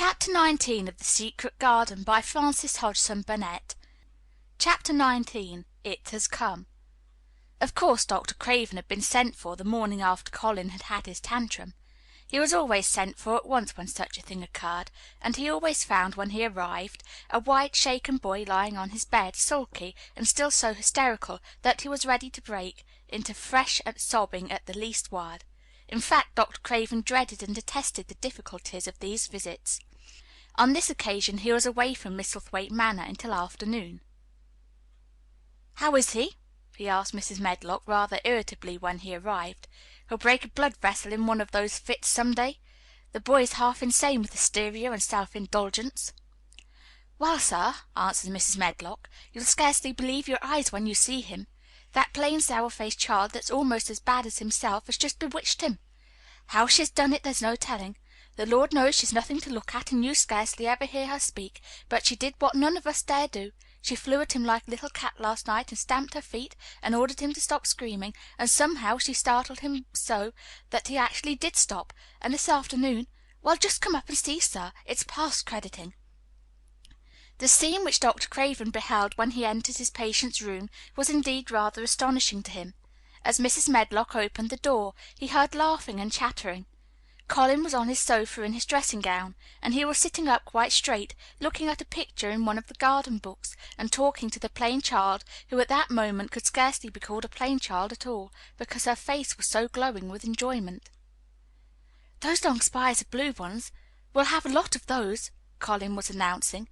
Chapter 19 of The Secret Garden by Frances Hodgson Burnett. Chapter 19. It Has Come. Of course Dr. Craven had been sent for the morning after Colin had had his tantrum. He was always sent for at once when such a thing occurred, and he always found, when he arrived, a white, shaken boy lying on his bed, sulky, and still so hysterical that he was ready to break into fresh sobbing at the least word. In fact, Dr. Craven dreaded and detested the difficulties of these visits. On this occasion he was away from Misselthwaite Manor until afternoon. "How is he?" he asked Mrs. Medlock rather irritably when he arrived. "He'll break a blood vessel in one of those fits some day. The boy is half insane with hysteria and self-indulgence." "Well, sir," answered Mrs. Medlock, "you'll scarcely believe your eyes when you see him. That plain, sour-faced child that's almost as bad as himself has just bewitched him. How she has done it there's no telling. The Lord knows she's nothing to look at, and you scarcely ever hear her speak, but she did what none of us dare do. She flew at him like a little cat last night and stamped her feet and ordered him to stop screaming, and somehow she startled him so that he actually did stop, and this afternoon, well, just come up and see, sir. It's past crediting." The scene which Dr. Craven beheld when he entered his patient's room was indeed rather astonishing to him. As Mrs. Medlock opened the door, he heard laughing and chattering. Colin was on his sofa in his dressing gown, and he was sitting up quite straight, looking at a picture in one of the garden books, and talking to the plain child, who at that moment could scarcely be called a plain child at all, because her face was so glowing with enjoyment. "Those long spires are blue ones. We'll have a lot of those," Colin was announcing.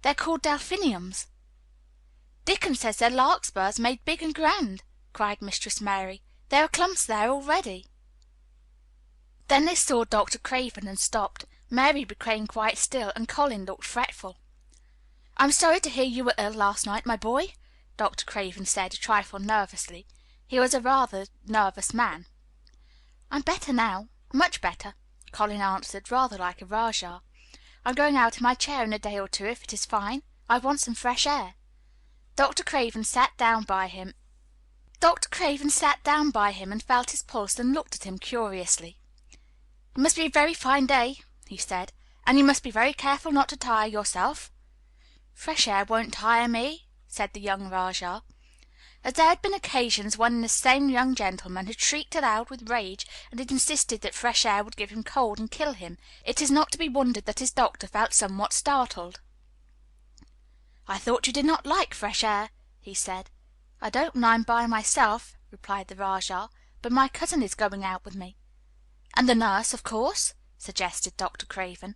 "They're called delphiniums." "Dickon says they're larkspurs made big and grand," cried Mistress Mary. "There are clumps there already." Then they saw Dr. Craven and stopped. Mary became quite still, and Colin looked fretful. "I'm sorry to hear you were ill last night, my boy," Dr. Craven said, a trifle nervously. He was a rather nervous man. "I'm better now, much better," Colin answered, rather like a rajah. "I'm going out in my chair in a day or two, if it is fine. I want some fresh air." Dr. Craven sat down by him and felt his pulse and looked at him curiously. "It must be a very fine day," he said, "and you must be very careful not to tire yourself." "Fresh air won't tire me," said the young rajah. As there had been occasions when this same young gentleman had shrieked aloud with rage and had insisted that fresh air would give him cold and kill him, it is not to be wondered that his doctor felt somewhat startled. "I thought you did not like fresh air," he said. "I don't when I am by myself," replied the rajah, "but my cousin is going out with me." "And the nurse, of course?" suggested Dr. Craven.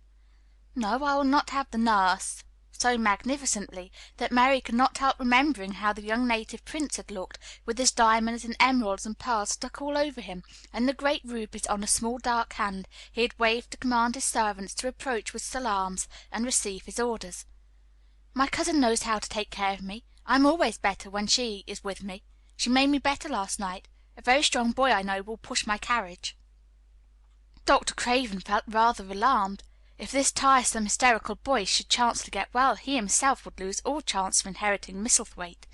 "No, I will not have the nurse," so magnificently that Mary could not help remembering how the young native prince had looked, with his diamonds and emeralds and pearls stuck all over him, and the great rubies on a small dark hand he had waved to command his servants to approach with salaams and receive his orders. "My cousin knows how to take care of me. I am always better when she is with me. She made me better last night. A very strong boy I know will push my carriage." Dr. Craven felt rather alarmed. If this tiresome, hysterical boy should chance to get well, he himself would lose all chance of inheriting Misselthwaite.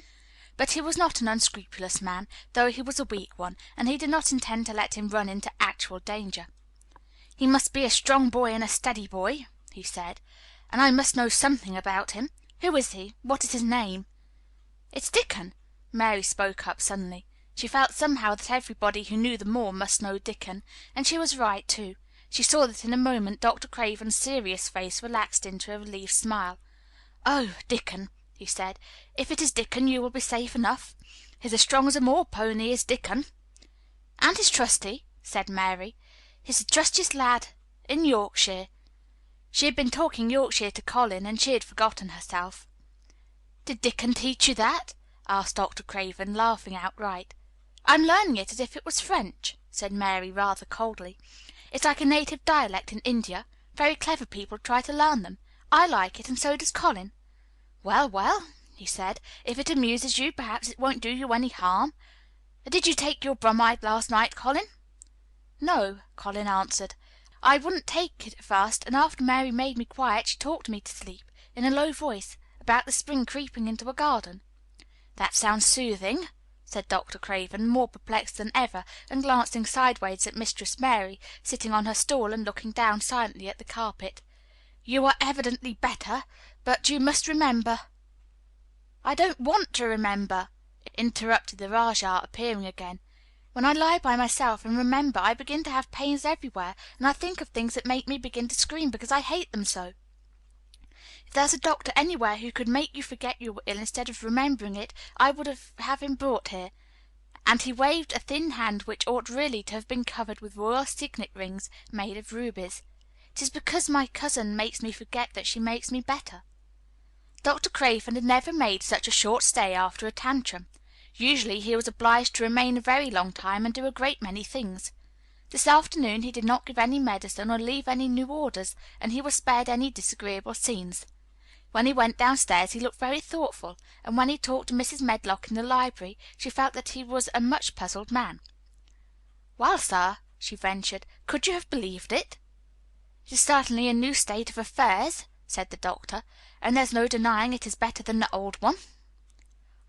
But he was not an unscrupulous man, though he was a weak one, and he did not intend to let him run into actual danger. "He must be a strong boy and a steady boy," he said, "and I must know something about him. Who is he? What is his name?" "It's Dickon," Mary spoke up suddenly. She felt somehow that everybody who knew the moor must know Dickon, and she was right, too. She saw that in a moment Dr. Craven's serious face relaxed into a relieved smile. "Oh, Dickon," he said. "If it is Dickon, you will be safe enough. He's as strong as a moor pony, is Dickon." "And he's trusty," said Mary. "He's the trustiest lad in Yorkshire." She had been talking Yorkshire to Colin, and she had forgotten herself. "Did Dickon teach you that?" asked Dr. Craven, laughing outright. "I'm learning it as if it was French," said Mary rather coldly. "It's like a native dialect in India. Very clever people try to learn them. I like it, and so does Colin." "Well, well," he said, "if it amuses you, perhaps it won't do you any harm. Did you take your bromide last night, Colin?" "No," Colin answered. "I wouldn't take it at first, and after Mary made me quiet she talked me to sleep, in a low voice, about the spring creeping into a garden." "That sounds soothing," said Dr. Craven, more perplexed than ever, and glancing sideways at Mistress Mary, sitting on her stool and looking down silently at the carpet. You are evidently better, but you must remember—" "I don't want to remember," interrupted the Rajah, appearing again. "When I lie by myself and remember I begin to have pains everywhere, and I think of things that make me begin to scream because I hate them so. If there was a doctor anywhere who could make you forget you were ill instead of remembering it, I would have him brought here," and he waved a thin hand which ought really to have been covered with royal signet rings made of rubies. "It is because my cousin makes me forget that she makes me better." Dr. Craven had never made such a short stay after a tantrum. Usually he was obliged to remain a very long time and do a great many things. This afternoon he did not give any medicine or leave any new orders, and he was spared any disagreeable scenes. When he went downstairs he looked very thoughtful, and when he talked to Mrs. Medlock in the library she felt that he was a much puzzled man. "Well, sir," she ventured, "could you have believed it?" "It is certainly a new state of affairs," said the doctor, "and there's no denying it is better than the old one."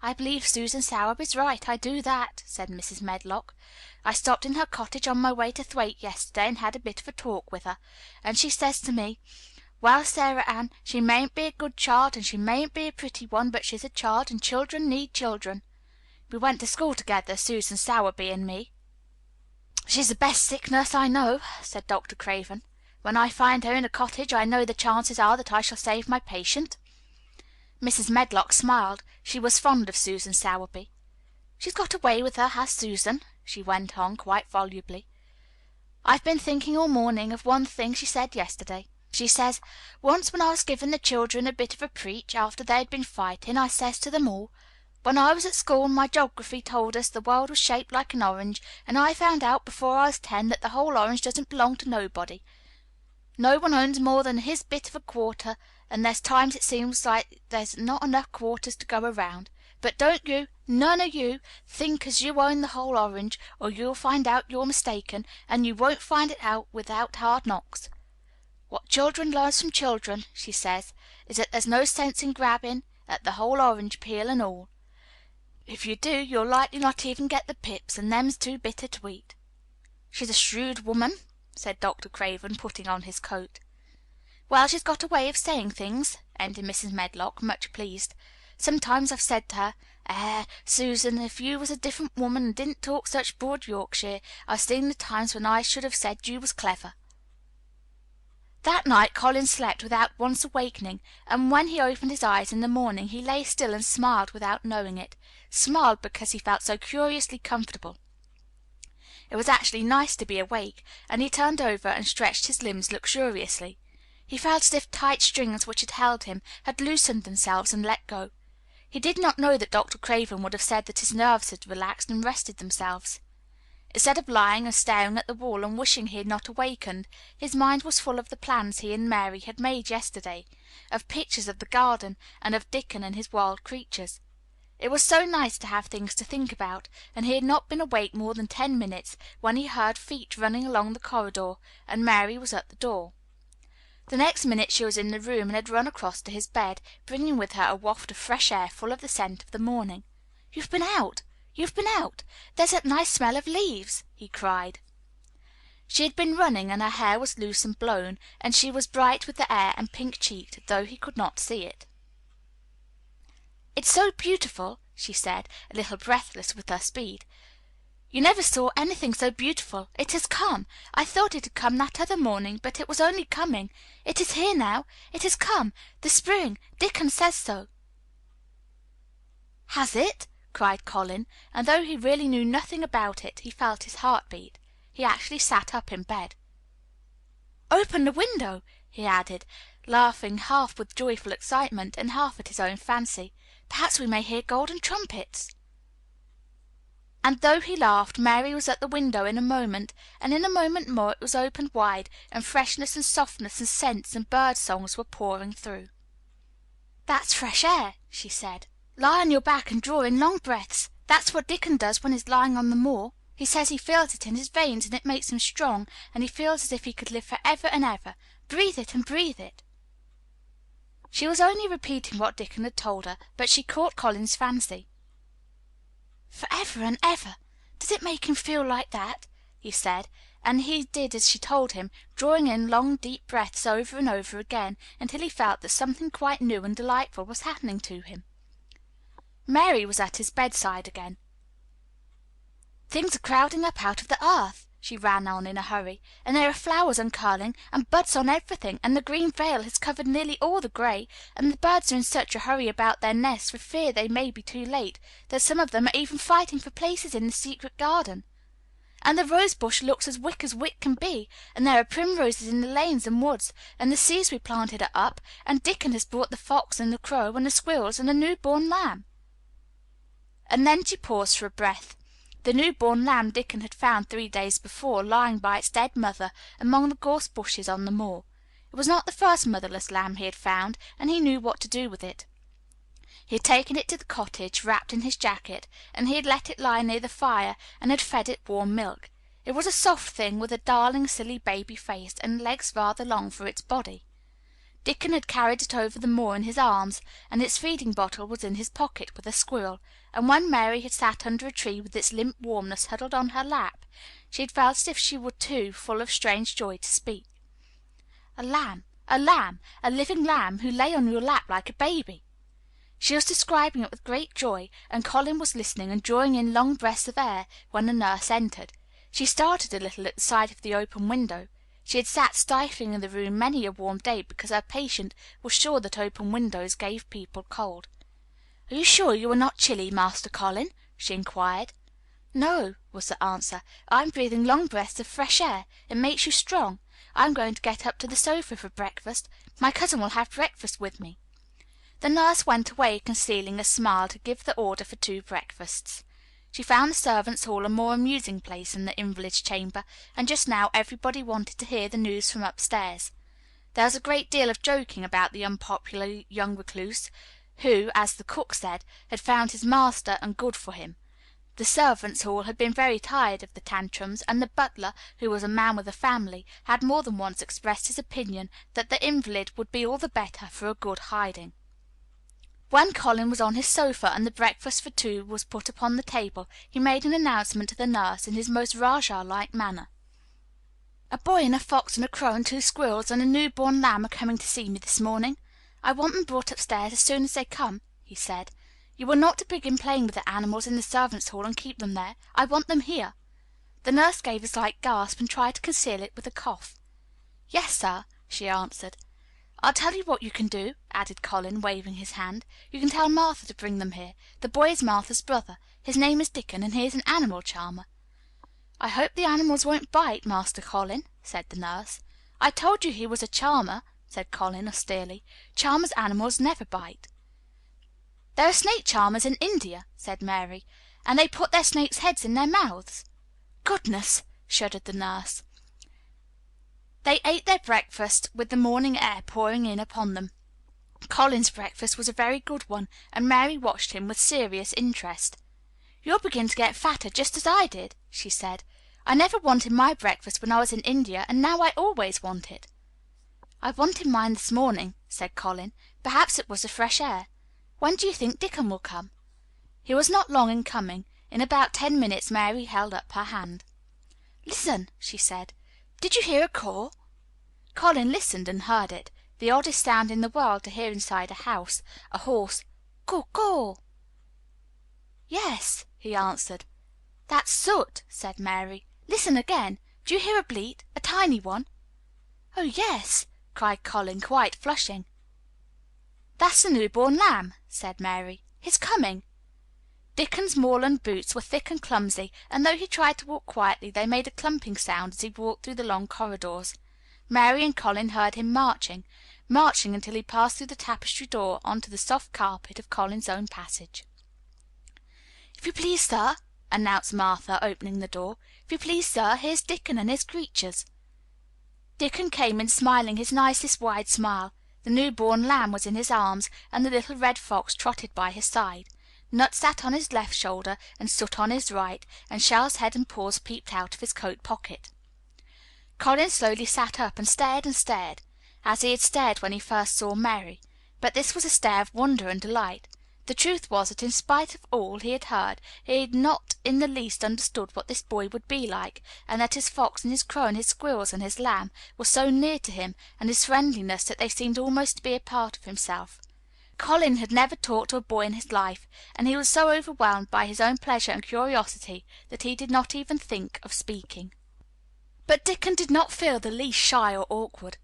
"I believe Susan Sowerby's right, I do that," said Mrs. Medlock. "I stopped in her cottage on my way to Thwaite yesterday and had a bit of a talk with her, and she says to me, 'Well, Sarah Ann, she mayn't be a good child and she mayn't be a pretty one, but she's a child and children need children.' We went to school together, Susan Sowerby and me." "She's the best sick nurse I know," said Dr. Craven. "When I find her in a cottage I know the chances are that I shall save my patient." Mrs. Medlock smiled. She was fond of Susan Sowerby. "She's got a way with her, has Susan," she went on quite volubly. "I've been thinking all morning of one thing she said yesterday. She says, 'Once when I was giving the children a bit of a preach after they had been fighting, I says to them all, when I was at school my geography told us the world was shaped like an orange, and I found out before I was 10 that the whole orange doesn't belong to nobody. No one owns more than his bit of a quarter, and there's times it seems like there's not enough quarters to go around. But don't you, none of you, think as you own the whole orange, or you'll find out you're mistaken, and you won't find it out without hard knocks. What children learns from children,' she says, 'is that there's no sense in grabbing at the whole orange peel and all. If you do, you'll likely not even get the pips, and them's too bitter to eat.'" "She's a shrewd woman," said Dr. Craven, putting on his coat. "Well, she's got a way of saying things," ended Mrs. Medlock, much pleased. "Sometimes I've said to her, 'Susan, if you was a different woman and didn't talk such broad Yorkshire, I've seen the times when I should have said you was clever.'" That night Colin slept without once awakening, and when he opened his eyes in the morning he lay still and smiled without knowing it, smiled because he felt so curiously comfortable. It was actually nice to be awake, and he turned over and stretched his limbs luxuriously. He felt as if tight strings which had held him had loosened themselves and let go. He did not know that Dr. Craven would have said that his nerves had relaxed and rested themselves. Instead of lying and staring at the wall and wishing he had not awakened, his mind was full of the plans he and Mary had made yesterday, of pictures of the garden, and of Dickon and his wild creatures. It was so nice to have things to think about, and he had not been awake more than 10 minutes when he heard feet running along the corridor, and Mary was at the door. The next minute she was in the room and had run across to his bed, bringing with her a waft of fresh air full of the scent of the morning. "You've been out! You've been out! There's that nice smell of leaves!" he cried. She had been running, and her hair was loose and blown, and she was bright with the air and pink cheeked, though he could not see it. "It's so beautiful," she said, a little breathless with her speed. "You never saw anything so beautiful. It has come. I thought it had come that other morning, but it was only coming. It is here now. It has come. The spring. Dickon says so." "Has it?" cried Colin, and though he really knew nothing about it, he felt his heart beat. He actually sat up in bed. "Open the window," he added, laughing half with joyful excitement and half at his own fancy. "Perhaps we may hear golden trumpets." And though he laughed, Mary was at the window in a moment, and in a moment more it was opened wide, and freshness and softness and scents and bird songs were pouring through. "That's fresh air," she said. "Lie on your back and draw in long breaths. That's what Dickon does when he's lying on the moor. He says he feels it in his veins and it makes him strong, and he feels as if he could live for ever and ever. Breathe it and breathe it." She was only repeating what Dickon had told her, but she caught Colin's fancy. "For ever and ever! Does it make him feel like that?" he said, and he did as she told him, drawing in long, deep breaths over and over again until he felt that something quite new and delightful was happening to him. Mary was at his bedside again. "Things are crowding up out of the earth," she ran on in a hurry, "and there are flowers uncurling, and buds on everything, and the green veil has covered nearly all the gray, and the birds are in such a hurry about their nests for fear they may be too late, that some of them are even fighting for places in the secret garden. And the rose bush looks as wick can be, and there are primroses in the lanes and woods, and the seeds we planted are up, and Dickon has brought the fox and the crow and the squirrels and a new-born lamb." And then she paused for a breath. The new-born lamb Dickon had found 3 days before, lying by its dead mother among the gorse bushes on the moor. It was not the first motherless lamb he had found, and he knew what to do with it. He had taken it to the cottage, wrapped in his jacket, and he had let it lie near the fire and had fed it warm milk. It was a soft thing, with a darling, silly baby face, and legs rather long for its body. Dickon had carried it over the moor in his arms, and its feeding bottle was in his pocket with a squirrel, and when Mary had sat under a tree with its limp warmness huddled on her lap, she had felt as if she were too full of strange joy to speak. A lamb, a living lamb, who lay on your lap like a baby! She was describing it with great joy, and Colin was listening and drawing in long breaths of air when the nurse entered. She started a little at the sight of the open window. She had sat stifling in the room many a warm day because her patient was sure that open windows gave people cold. "Are you sure you are not chilly, Master Colin?" she inquired. "No," was the answer. "I am breathing long breaths of fresh air. It makes you strong. I am going to get up to the sofa for breakfast. My cousin will have breakfast with me." The nurse went away, concealing a smile, to give the order for 2 breakfasts. She found the servants' hall a more amusing place than the invalid's chamber, and just now everybody wanted to hear the news from upstairs. There was a great deal of joking about the unpopular young recluse, who, as the cook said, had found his master and good for him. The servants' hall had been very tired of the tantrums, and the butler, who was a man with a family, had more than once expressed his opinion that the invalid would be all the better for a good hiding. When Colin was on his sofa and the breakfast for 2 was put upon the table, he made an announcement to the nurse in his most Rajah-like manner. "A boy and a fox and a crow and 2 squirrels and a new-born lamb are coming to see me this morning. I want them brought upstairs as soon as they come," he said. "You are not to begin playing with the animals in the servants' hall and keep them there. I want them here." The nurse gave a slight gasp and tried to conceal it with a cough. "Yes, sir," she answered. "I'll tell you what you can do," added Colin, waving his hand. "You can tell Martha to bring them here. The boy is Martha's brother. His name is Dickon, and he is an animal charmer." "I hope the animals won't bite, Master Colin," said the nurse. "I told you he was a charmer," said Colin austerely. "Charmers' animals never bite." "There are snake charmers in India," said Mary, "and they put their snakes' heads in their mouths." "Goodness!" shuddered the nurse. They ate their breakfast with the morning air pouring in upon them. Colin's breakfast was a very good one, and Mary watched him with serious interest. "You'll begin to get fatter, just as I did," she said. "I never wanted my breakfast when I was in India, and now I always want it." "I wanted mine this morning," said Colin. "Perhaps it was the fresh air. When do you think Dickon will come?" He was not long in coming. In about 10 minutes Mary held up her hand. "Listen," she said. "Did you hear a caw?" Colin listened and heard it, the oddest sound in the world to hear inside a house, a hoarse caw caw. "Yes," he answered. "That's Soot," said Mary. "Listen again. Do you hear a bleat, a tiny one?" "Oh, yes," cried Colin, quite flushing. "That's the new-born lamb," said Mary. "He's coming." Dickon's moorland boots were thick and clumsy, and though he tried to walk quietly, they made a clumping sound as he walked through the long corridors. Mary and Colin heard him marching until he passed through the tapestry door onto the soft carpet of Colin's own passage. "If you please, sir," announced Martha, opening the door. "If you please, sir, here's Dickon and his creatures." Dickon came in smiling his nicest wide smile. The new-born lamb was in his arms, and the little red fox trotted by his side. Nut sat on his left shoulder, and Soot on his right, and Shell's head and paws peeped out of his coat pocket. Colin slowly sat up and stared, as he had stared when he first saw Mary. But this was a stare of wonder and delight. The truth was that in spite of all he had heard, he had not in the least understood what this boy would be like, and that his fox and his crow and his squirrels and his lamb were so near to him and his friendliness that they seemed almost to be a part of himself. Colin had never talked to a boy in his life, and he was so overwhelmed by his own pleasure and curiosity that he did not even think of speaking. But Dickon did not feel the least shy or awkward.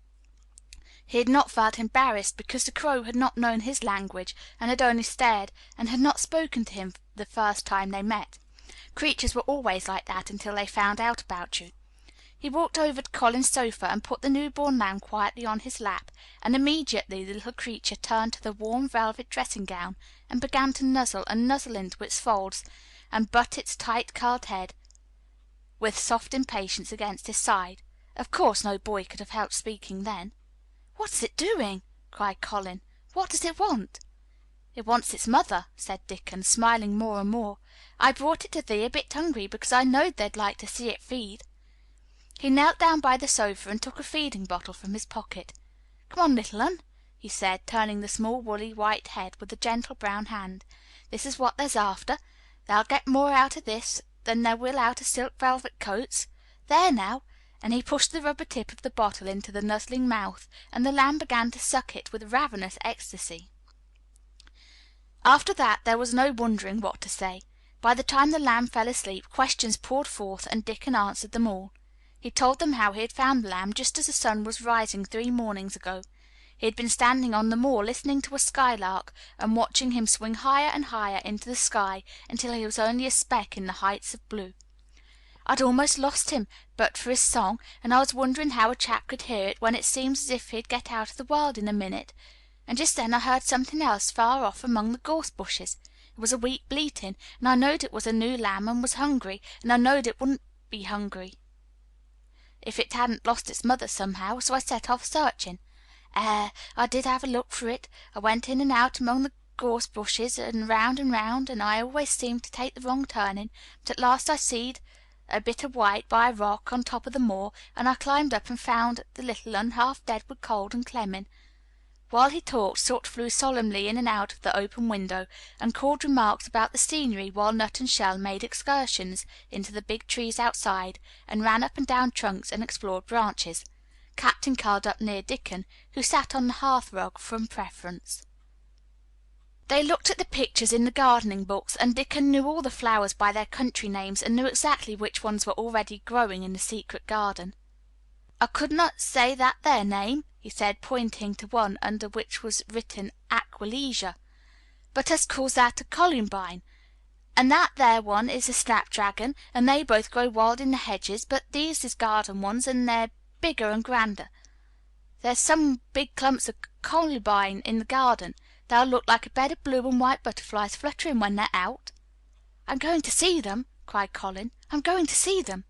He had not felt embarrassed because the crow had not known his language and had only stared and had not spoken to him the first time they met. Creatures were always like that until they found out about you. He walked over to Colin's sofa and put the newborn lamb quietly on his lap, and immediately the little creature turned to the warm velvet dressing gown and began to nuzzle and nuzzle into its folds and butt its tight curled head with soft impatience against his side. Of course no boy could have helped speaking then. "What is it doing?" cried Colin. "What does it want?" "It wants its mother," said Dickon, smiling more and more. "I brought it to thee a bit hungry because I knowed they'd like to see it feed." He knelt down by the sofa and took a feeding bottle from his pocket. "Come on, little un," he said, turning the small woolly white head with a gentle brown hand. "This is what there's after. They'll get more out of this than they will out of silk velvet coats. There now," and he pushed the rubber tip of the bottle into the nuzzling mouth, and the lamb began to suck it with ravenous ecstasy. After that there was no wondering what to say. By the time the lamb fell asleep, questions poured forth, and Dickon answered them all. He told them how he had found the lamb just as the sun was rising 3 mornings ago. He had been standing on the moor listening to a skylark and watching him swing higher and higher into the sky until he was only a speck in the heights of blue. "I'd almost lost him but for his song, and I was wondering how a chap could hear it when it seems as if he'd get out of the world in a minute. And just then I heard something else far off among the gorse bushes. It was a weak bleating, and I knowed it was a new lamb and was hungry, and I knowed it wouldn't be hungry if it hadn't lost its mother somehow, so I set off searching. I did have a look for it. I went in and out among the gorse bushes and round, and I always seemed to take the wrong turning, but at last I seed a bit of white by a rock on top of the moor, and I climbed up and found the little un half dead with cold and clemming." While he talked, Soot flew solemnly in and out of the open window, and called remarks about the scenery, while Nut and Shell made excursions into the big trees outside, and ran up and down trunks and explored branches. Captain curled up near Dickon, who sat on the hearth rug from preference. They looked at the pictures in the gardening books, and Dickon knew all the flowers by their country names, and knew exactly which ones were already growing in the secret garden. "I could not say that there name," he said, pointing to one under which was written Aquilegia, "but us calls that a columbine, and that there one is a snapdragon, and they both grow wild in the hedges, but these is garden ones, and they're bigger and grander. There's some big clumps of columbine in the garden. They'll look like a bed of blue and white butterflies fluttering when they're out." "I'm going to see them," cried Colin. "I'm going to see them."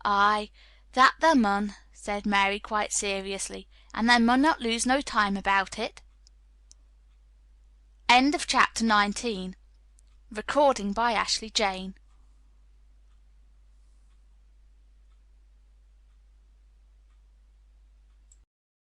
"Aye, that thou mun," said Mary quite seriously, "and thou mun not lose no time about it." Chapter 19. Recording by ashleighjane.